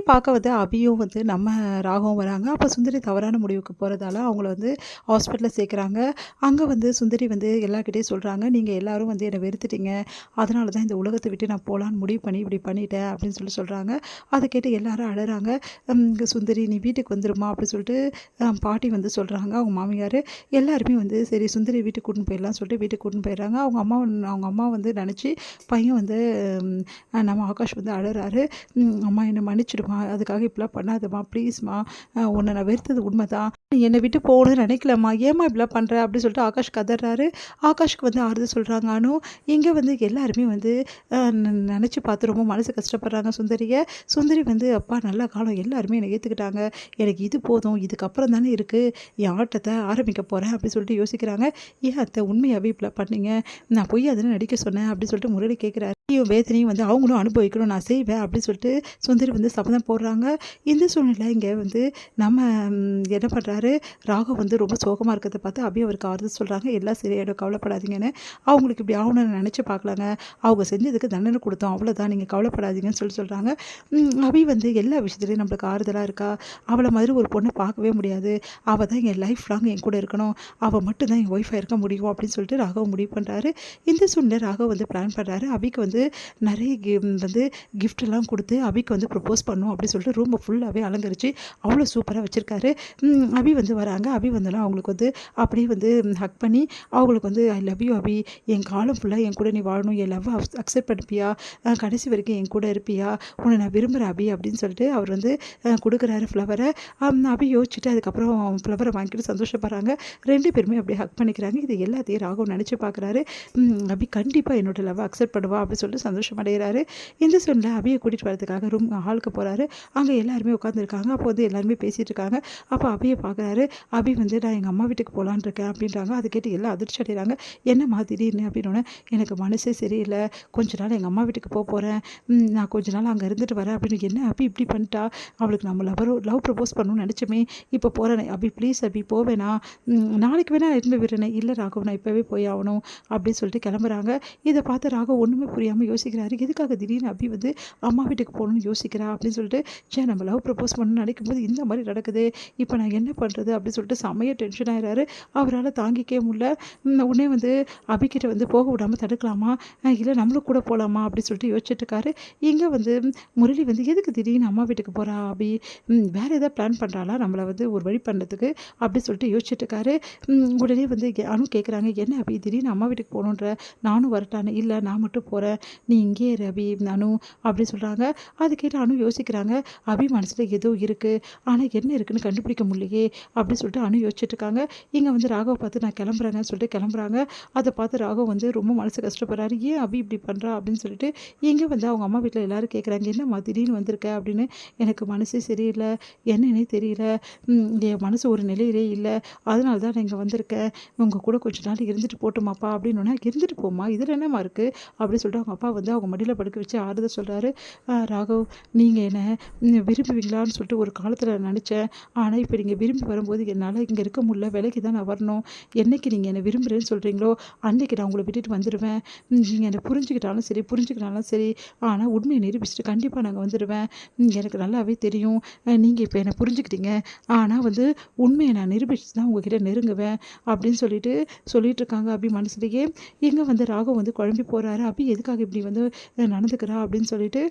பார்க்க வந்து அபியும் வந்து நம்ம ராகவும் வராங்க. அப்போ சுந்தரி தவறான முடிவுக்கு போறதால அவங்கள வந்து ஹாஸ்பிட்டல்ல சேர்க்குறாங்க. அங்க வந்து சுந்தரி வந்து எல்லார்கிட்டயும் சொல்றாங்க, "நீங்க எல்லாரும் வந்து என்ன வெறுத்துட்டீங்க. அதனால தான் இந்த உலகத்த விட்டு நான் போலான்னு முடிவு பண்ணி இப்படி பண்ணிட்டேன்." அப்படின்னு சொல்றாங்க. அத கேட்டு எல்லாரும் அழறாங்க. "சுந்தரி நீ வீட்டுக்கு வந்துருமா" அப்படின்னு சொல்லிட்டு பாட்டி வந்து சொல்றாங்க. அவங்க மாமியாரு. எல்லாருமே வந்து சரி சுந்தரி வீட்டுக்கு கூட்டின்னு போயிடலாம்னு சொல்லிட்டு வீட்டுக்கு கூட்டின்னு போயிடுறாங்க. அவங்க அம்மா வந்து நெனச்சு பையன் வந்து நம்ம ஆகாஷ் வந்து அழறாரு. "அம்மா என்ன மன்னிச்சிடுமா. அதுக்காக இப்படிலாம் பண்ணாதம்மா. ப்ளீஸ்மா. உன்ன நான் வெறுத்தது உண்மைதான். நீ என்னை விட்டு போகணும்னு நினைக்கலம்மா. ஏம்மா இப்படிலாம் பண்ற?" அப்படின்னு சொல்லிட்டு ஆகாஷ் கதறாரு. ஆகாஷ்க்கு வந்து ஆறுதல் சொல்றாங்க அனு. இங்க வந்து எல்லாருமே வந்து நினச்சு பார்த்து ரொம்ப மனசு கஷ்டப்படுறாங்க சுந்தரிய. சுந்தரி வந்து அப்பா நல்ல காலம் எல்லாருமே என்னை ஏற்றுக்கிட்டாங்க. எனக்கு இது போதும். இதுக்கப்புறம் தானே இருக்குது என் ஆட்டத்த ஆரம்பிக்க போகிறேன் அப்படின்னு சொல்லிட்டு யோசிக்கிறாங்க. "ஏன் அத்தை உண்மையாகவே இப்படிலாம் பண்ணீங்க? நான் பொய் அதெல்லாம் நடிக்க சொன்னேன்" அப்படின்னு சொல்லிட்டு முரளி கேட்குறாரு. வேதனையும் வந்து அவங்களும் அனுபவிக்கணும் நான் செய்வேன் அப்படின்னு சொல்லிட்டு சுந்தரி வந்து சபதம் போடுறாங்க. இந்த சூழ்நிலை இங்கே வந்து நம்ம என்ன பண்ணுறாரு ராகவ் வந்து ரொம்ப சோகமாக இருக்கிறத பார்த்து அபி அவருக்கு ஆறுதல் சொல்கிறாங்க. எல்லாம் சரியாயிடும் கவலைப்படாதீங்கன்னு. அவங்களுக்கு இப்படி ஆகணும்னு நினச்சி பார்க்கலாங்க. அவங்க செஞ்சதுக்கு தண்டனை கொடுத்தோம் அவ்வளோதான், நீங்கள் கவலைப்படாதீங்கன்னு சொல்கிறாங்க. அபி வந்து எல்லா விஷயத்துலையும் நம்மளுக்கு ஆறுதலாக இருக்கா. அவளை மாதிரி ஒரு பொண்ணை பார்க்கவே முடியாது. அவள் தான் என் லைஃப் லாங் என் கூட இருக்கணும். அவள் மட்டும் தான் என் ஒய்ஃபாக இருக்க முடியும் அப்படின்னு சொல்லிட்டு ராகவ் முடிவு பண்ணுறாரு. இந்த சூழ்நிலை ராகவ் வந்து பிளான் பண்ணுறாரு. அபிக்கு வந்து நிறைய வந்து கிஃப்ட்லாம் கொடுத்து அபிக்கு வந்து ப்ரப்போஸ் பண்ணும் அப்படின்னு சொல்லிட்டு ரூமை ஃபுல்லாகவே அலங்கரித்து அவ்வளோ சூப்பராக வச்சுருக்காரு. அபி வந்து வராங்க. அபி வந்தாலும் அவங்களுக்கு வந்து அப்படியே வந்து ஹக் பண்ணி அவங்களுக்கு வந்து ஐ லவ் யூ அபி, என் காலம் ஃபுல்லாக என் கூட நீ வாழணும், என் லவ் அக்செப்ட் பண்ணிப்பியா, கடைசி வரைக்கும் என் கூட இருப்பியா, உன்னை நான் விரும்புகிறேன் அபி அப்படின்னு சொல்லிட்டு அவர் வந்து கொடுக்குறாரு ஃப்ளவரை. அபி யோசிச்சுட்டு அதுக்கப்புறம் ஃப்ளவரை வாங்கிட்டு சந்தோஷப்படுறாங்க. 2 பேருமே அப்படியே ஹக் பண்ணிக்கிறாங்க. இது எல்லாத்தையும் ராகவ் நினச்சி பார்க்குறாரு. அபி கண்டிப்பாக என்னோட லவ் அக்செப்ட் பண்ணுவா அப்படின்னு சொல்லிட்டு சந்தோஷம் அடைகிறாரு. இந்த சூழ்நிலை அபியை கூட்டிகிட்டு வரதுக்காக ஹாலுக்கு போகிறாரு. அங்கே எல்லாருமே உட்காந்துருக்காங்க. அப்போ வந்து எல்லாருமே பேசிகிட்டு இருக்காங்க. அப்போ அபியை பார்க்குறாரு. அபி வந்து நான் எங்கள் அம்மா வீட்டுக்கு போகலான்னு இருக்கேன் அப்படின்றாங்க. அதை கேட்டு எல்லாம் அதிர்ச்சி அடைகிறாங்க. என்னம்மா திடீர்னு அப்படின்னோடனே, எனக்கு மனசே சரியில்லை, கொஞ்ச நாள் எங்கள் அம்மா வீட்டுக்கு போகிறேன், நான் கொஞ்ச நாள் அங்கே இருந்துட்டு வரேன் அப்படின்னு. என்ன அபி இப்படி பண்ணிட்டா, அவளுக்கு நம்ம லவ் ப்ரப்போஸ் பண்ணணும்னு நினச்சோமே, இப்போ போகிறேன் அபி ப்ளீஸ் அபி போவேனா, நாளைக்கு வேணா இருந்து விடுறேனே. இல்லை ராகவ் நான் இப்போவே போய் ஆகணும் அப்படின்னு சொல்லிட்டு கிளம்புறாங்க. இதை பார்த்து ராகவ் ஒன்றுமே புரியாமல் யோசிக்கிறாரு. எதுக்காக திடீர்னு அபி வந்து அம்மா வீட்டுக்கு போகணும்னு யோசிக்கிறா அப்படின்னு சொல்லிட்டு, நம்ம லவ் ப்ரப்போஸ் பண்ணணும்னு நினைக்கும் போது இந்த மாதிரி நடக்குது, இப்போ நான் என்ன பண்ணுறது அப்படின்னு சொல்லிட்டு செம்மையாக டென்ஷன் ஆகிறாரு. அவரால் தாங்கிக்கவே முடியல. உடனே வந்து அபிக்கிட்ட வந்து போக விடாமல் தடுக்கலாமா, இல்லை நம்மளும் கூட போகலாமா அப்படின்னு சொல்லிட்டு யோசிச்சுட்டு இருக்காரு. இங்கே வந்து முரளி வந்து எதுக்கு திடீர்னு அம்மா வீட்டுக்கு போகிறா அபி, வேறு ஏதாவது பிளான் பண்ணுறாளா நம்மளை வந்து ஒரு வழி பண்ணுறதுக்கு அப்படின்னு சொல்லிட்டு யோசிச்சுட்டு இருக்காரு. உடனே வந்து அனு கேட்குறாங்க, என்ன அபி திடீர்னு அம்மா வீட்டுக்கு போகணுன்ற, நானும் வரட்டானே, இல்லை நான் மட்டும் போகிறேன், நீ இங்கே இரு அபி அனு அப்படி சொல்கிறாங்க. அது கேட்டு அனு யோசிக்கிறாங்க. அபி மனசில் ஏதோ இருக்குது, ஆனால் என்ன இருக்குன்னு கண்டுபிடிக்க முடியலையே அப்படின்னு சொல்லிட்டு அனு யோசிச்சுட்டு இருக்காங்க. இங்கே வந்து ராகவ் பார்த்து நான் கிளம்புறேன்னு சொல்லிட்டு கிளம்புறாங்க. அதை பார்த்து ராகவ் வந்து ரொம்ப மனசு கஷ்டப்படுறாரு. ஏன் அபி இப்படி பண்ணுறா அப்படின்னு சொல்லிட்டு இங்கே வந்து அவங்க அம்மா வீட்டில் எல்லோரும் கேட்குறாங்க, என்னம்மா திடீர்னு வந்திருக்க அப்படின்னு. எனக்கு மனசே சரியில்லை, என்னன்னே தெரியல, என் மனசு ஒரு நிலையிலே இல்லை, அதனால தான் நான் இங்கே வந்திருக்கேன், உங்கள் கூட கொஞ்ச நாள் இருந்துட்டு போட்டுமாப்பா அப்படின்னு. இருந்துட்டு போமா, இதில் என்னம்மா இருக்குது அப்படின்னு சொல்லிட்டு அவங்க அப்பா வந்து அவங்க மடியில் படுக்க வச்சு ஆறுதல் சொல்கிறாரு. ராகவ் நீங்கள் என்ன விரும்புவீங்களான்னு சொல்லிட்டு ஒரு காலத்தில் நினச்சேன், ஆனால் இப்போ நீங்கள் விரும்பி வரும்போது என்னால் இங்கே இருக்க முடியல, விலைக்கு தான் நான் வரணும். என்றைக்கு நீங்கள் என்னை விரும்புகிறேன்னு சொல்கிறீங்களோ அன்றைக்கி நான் உங்களை விட்டுட்டு வந்துடுவேன். நீங்கள் என்னை புரிஞ்சுக்கிட்டாலும் சரி புரிஞ்சுக்கிட்டாலும் சரி, ஆனால் உண்மையை நிரூபிச்சுட்டு கண்டிப்பாக நாங்கள் வந்துடுவேன். எனக்கு நல்லாவே தெரியும் நீங்கள் இப்போ என்னை புரிஞ்சுக்கிட்டீங்க, ஆனால் வந்து உண்மையை நான் நிரூபிச்சு தான் உங்ககிட்ட நெருங்குவேன் அப்படின்னு சொல்லிட்டு இருக்காங்க அபி மனசுலேயே. இங்கே வந்து ராகவ் வந்து குழம்பி போகிறாரு. அபி எதுக்காக இப்படி வந்து நடந்துக்கிறா அப்படின்னு சொல்லிட்டு